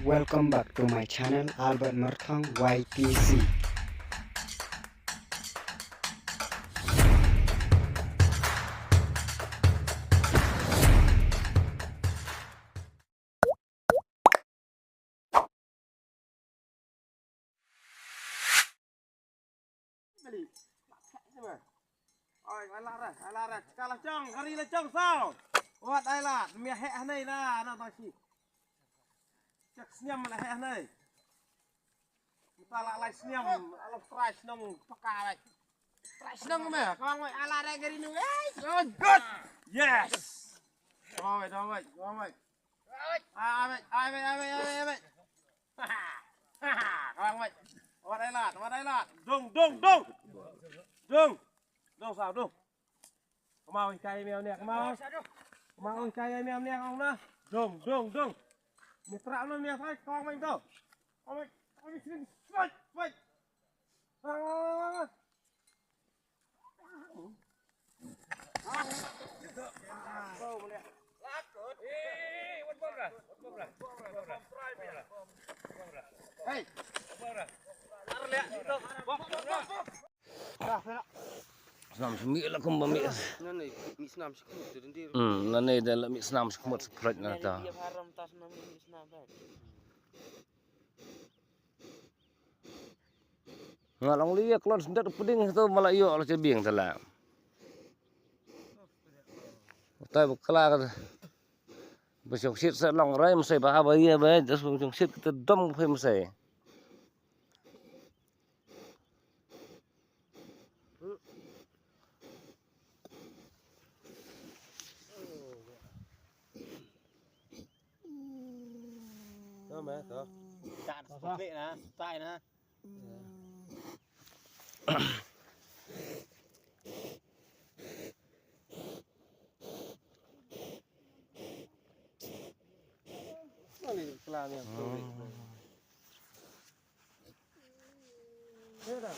Welcome back to my channel Albert Marthang YTC. Ôi, ai la ra, cả là chong, kari là chong sao? Wat ai la, mẹ hẹ này na, nó nói chi? Chắc snem là hẹ này. Ta lại snem, alo try snem paka lại. Try snem mẹ, con ơi, ai la ra kari nu, good. Yes. Rồi, rồi. Ai vậy. Con ơi. Wat ai la. Dung. Đông sao đông. Mau cay mèo nè, mau cay mèo nè ông đó. Đông. Mẹ trạo nó mẹ thay con mình đâu. Ông xin vậy. Hey. Senam semi lah kumba mi. Nanti mi senam sekut tu nanti. Nanti dah mi senam semut seprot na ta. Dia haram tas senam mi senam kan. Ngalong liya klon sendat puding tu malah yo lah cebing tala. Tai bekala ka. Besok sit sa long rai masai ba ba ya ba just besok sit kita dom phai masai. Đó mẹ đó. Cạn vệ nè, tại nè. Nó đi làm nha. Thế nào?